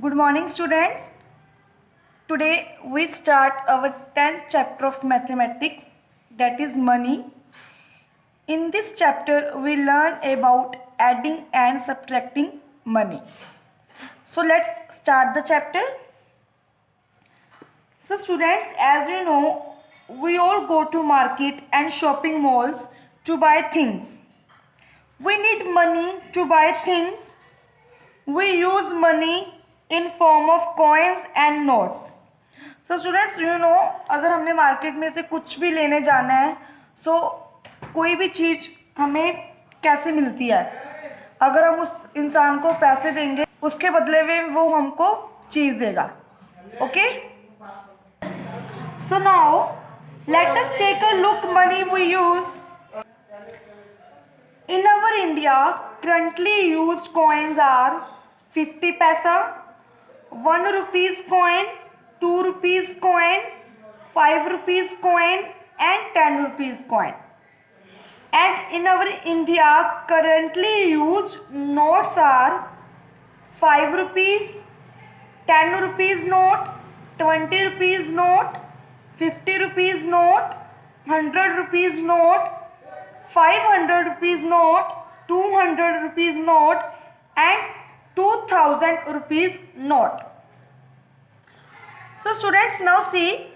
Good morning, students. Today we start our 10th chapter of mathematics, that is money. In this chapter we learn about adding and subtracting money. So let's start the chapter. So students, as you know, we all go to market and shopping malls to buy things. We need money to buy things. We use money in form of coins and notes. So students, you know, अगर हमने market में से कुछ भी लेने जाना है, so कोई भी चीज़ हमें कैसे मिलती है, अगर हम उस इंसान को पैसे देंगे उसके बदले में वो हमको चीज़ देगा. Okay, so now let us take a look money we use. In our India, currently used coins are 50 paisa, 1 rupees coin, 2 rupees coin, 5 rupees coin and 10 rupees coin. And in our India, currently used notes are 5 rupees, 10 rupees note, 20 rupees note, 50 rupees note, 100 rupees note, 500 rupees note, 200 rupees note and 2000 rupees note. So students, now see,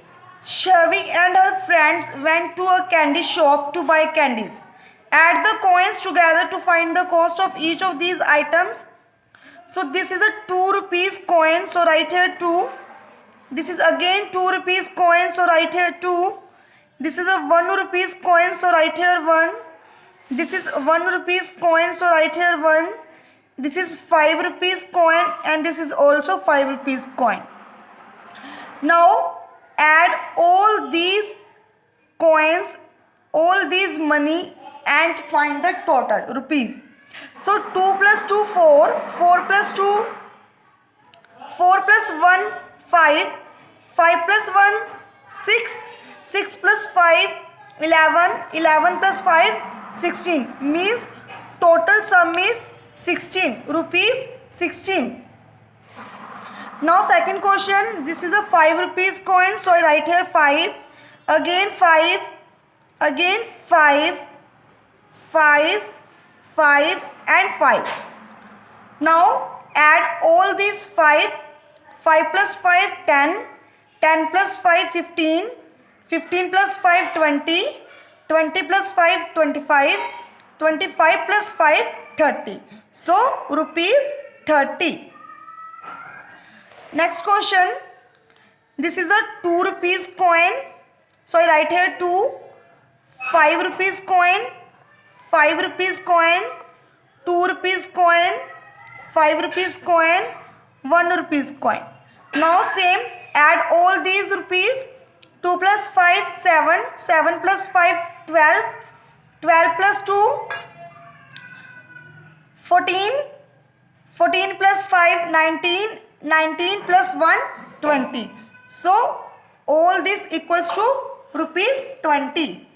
Shavi and her friends went to a candy shop to buy candies. Add the coins together to find the cost of each of these items. So this is a 2 rupees coin, so write here 2. This is again 2 rupees coin, so write here 2. This is a 1 rupees coin, so write here 1. This is 1 rupees coin, so write here 1. This is 5 rupees coin and this is also 5 rupees coin. Now add all these coins, all these money and find the total rupees. So 2 plus 2 4, 4 plus 2 4 plus 1 5, 5 plus 1 6, 6 plus 5 11, 11 plus 5 16, means total sum is 16 rupees 16. Now second question, this is a 5 rupees coin, so I write here 5, again 5, again 5, 5, 5 and 5. Now add all these 5, 5 plus 5 10, 10 plus 5 15, 15 plus 5 20, 20 plus 5 25, 25 plus 5 30. So rupees 30. Next question, this is a 2 rupees coin, so I write here 2, 5 rupees coin, 5 rupees coin, 2 rupees coin, 5 rupees coin, 1 rupees coin. Now same, add all these rupees. 2 plus 5 7, 7 plus 5 12, 12 plus 2 14, 14 plus 5 19, 19 plus 1 20. So all this equals to rupees 20.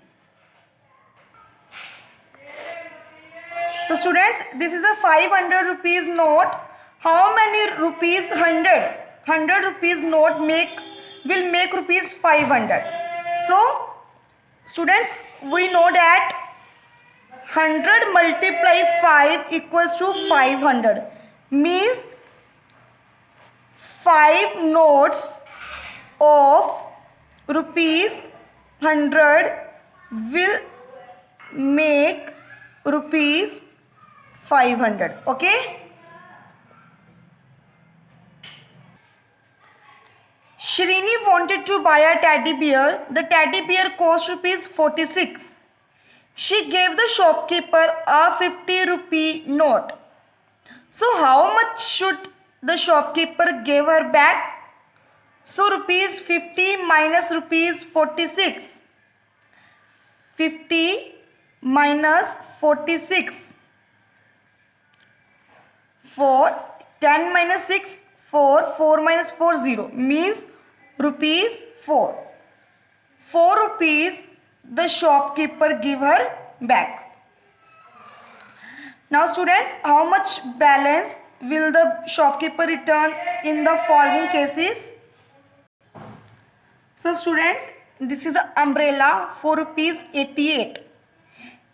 So students, this is a 500 rupees note. How many rupees 100 rupees note will make rupees 500? So students, we know that 100 multiply 5 equals to 500, means 5 notes of rupees 100 will make rupees 500. Okay. Shrini wanted to buy a teddy bear. The teddy bear cost rupees 46. She gave the shopkeeper a 50 rupee note. So how much should the shopkeeper give her back? So rupees 50 minus rupees 46. 50 minus 46. 4, 10 minus 6, 4, 4 minus 4 0, means rupees 4. 4 rupees the shopkeeper give her back. Now students, how much balance will the shopkeeper return correct in the following cases? So students, this is the umbrella for rupees 88,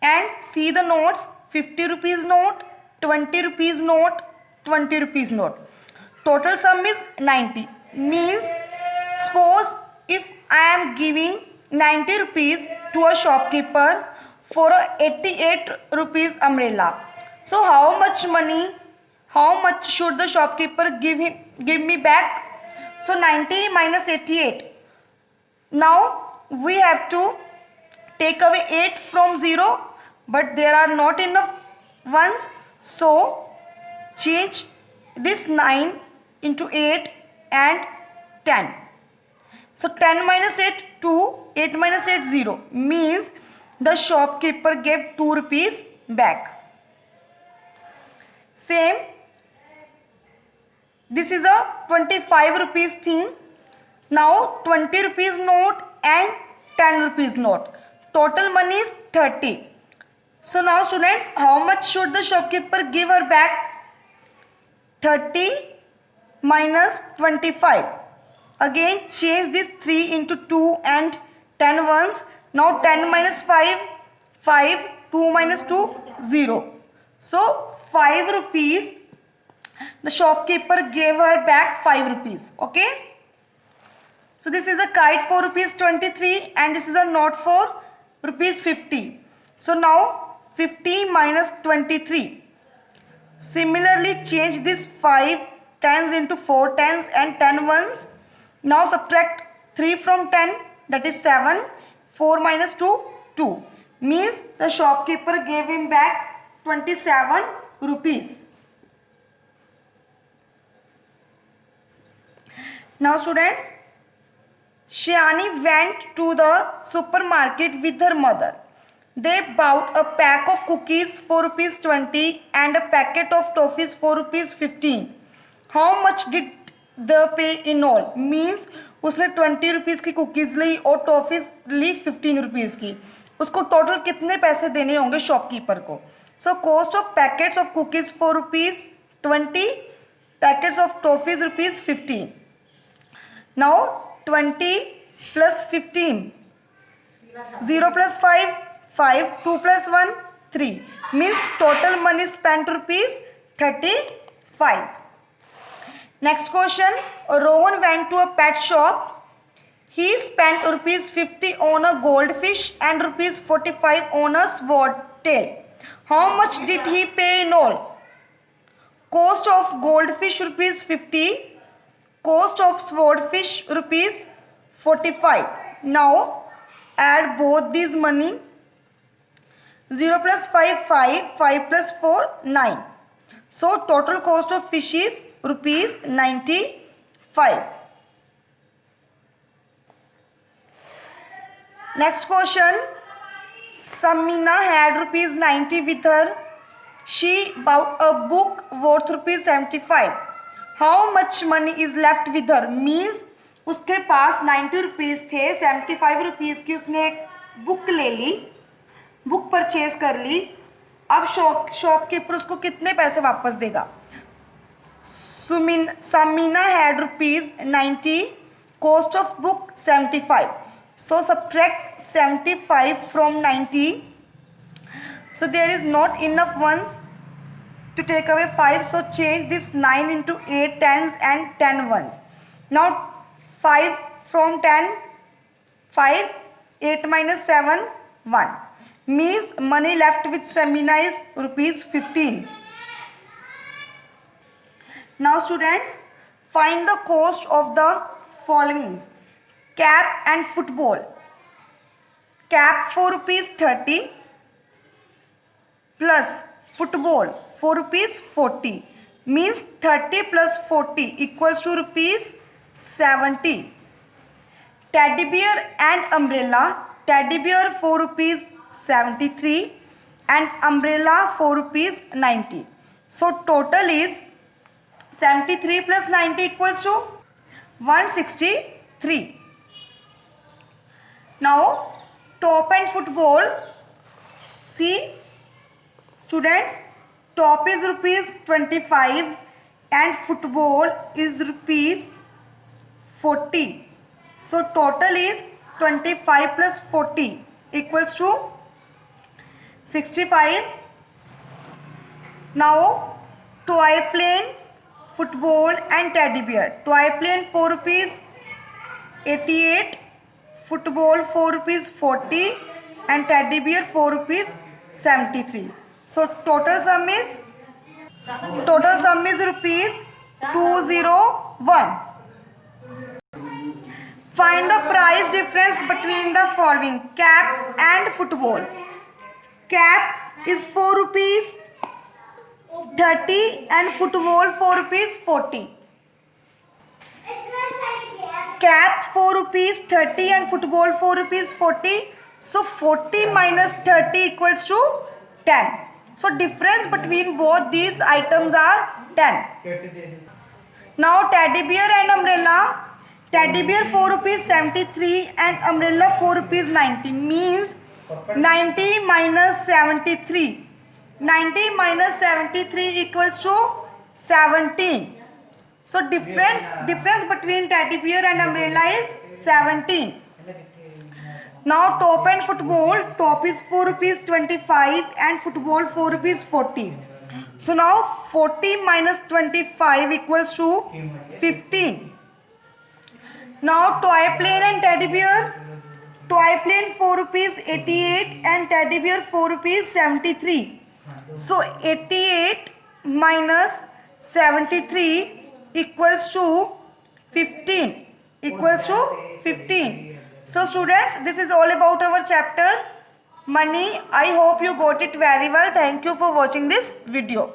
and see the notes: 50 rupees note, 20 rupees note, 20 rupees note. Total sum is 90. Means, suppose if I am giving 90 rupees to a shopkeeper for a 88 rupees umbrella. So how much money, how much should the shopkeeper give me back? So 90 minus 88. Now we have to take away 8 from 0, but there are not enough ones. So change this 9 into 8 and 10. So 10 minus 8, 2, 8 minus 8, 0. Means the shopkeeper gave 2 rupees back. Same, this is a 25 rupees thing. Now 20 rupees note and 10 rupees note. Total money is 30. So now students, how much should the shopkeeper give her back? 30 minus 25. Again change this 3 into 2 and 10 ones. Now 10 minus 5, 5, 2 minus 2, 0. So 5 rupees, the shopkeeper gave her back 5 rupees. Okay. So this is a kite for rupees 23 and this is a note for rupees 50. So now 50 minus 23. Similarly change this 5 tens into 4 tens and 10 ones. Now subtract 3 from 10, that is 7. 4 minus 2, 2. Means the shopkeeper gave him back 27 rupees. Now students, Shyani went to the supermarket with her mother. They bought a pack of cookies for rupees 20 and a packet of toffees for rupees 15. How much did they pay in all? Means उसने 20 rupees की cookies ली और toffees ली 15 rupees की. उसको total कितने पैसे देने होंगे shopkeeper को? So cost of packets of cookies for rupees 20, packets of toffees rupees 15. Now 20 plus 15, 0 plus 5, 5, 2 plus 1, 3. Means total money spent rupees 35. Next question, Rohan went to a pet shop. He spent rupees 50 on a goldfish and rupees 45 on a swordtail. How much did he pay in all? Cost of goldfish rupees 50, cost of swordfish rupees 45. Now add both these money. 0 plus 5, 5, 5 plus 4, 9. So total cost of fish is rupees 95. Next question, Samina had rupees 90 with her. She bought a book worth rupees 75. How much money is left with her? Means उसके पास 90 rupees थे, 75 rupees की उसने एक book ले ली, book purchase कर ली. अब shopkeeper उसको कितने पैसे वापस देगा? Samina had rupees 90, cost of book 75. So subtract 75 from 90. So there is not enough ones to take away 5. So change this 9 into 8 tens and 10 ones. Now 5 from 10, 5, 8 minus 7, 1. Means money left with Samina is rupees 15. Now students, find the cost of the following: cap and football. Cap for rupees 30 plus football for rupees 40. Means 30 plus 40 equals to rupees 70. Teddy bear and umbrella. Teddy bear for rupees 73 and umbrella for rupees 90. So total is 73 plus 90 equals to 163. Now top and football. See students, top is rupees 25, and football is rupees 40. So total is 25 plus 40 equals to 65. Now toy plane, football and teddy bear. Toy plane 4 rupees 88, football 4 rupees 40 and teddy bear 4 rupees 73. So total sum is rupees 201. Find the price difference between the following: cap and football. Cap is 4 rupees 30 and football 4 rupees 40. Cap 4 rupees 30 and football 4 rupees 40. So 40 minus 30 equals to 10. So difference between both these items are 10. Now teddy bear and umbrella. Teddy bear 4 rupees 73 and umbrella 4 rupees 90, means 90 minus 73. 90 minus 73 equals to 17. So difference between teddy bear and umbrella is 17. Now top and football. Top is 4 rupees 25 and football 4 rupees 40. So now 40 minus 25 equals to 15. Now toy plane and teddy bear. Toy plane 4 rupees 88 and teddy bear 4 rupees 73. So 88 minus 73 equals to 15. So students, this is all about our chapter money. I hope you got it very well. Thank you for watching this video.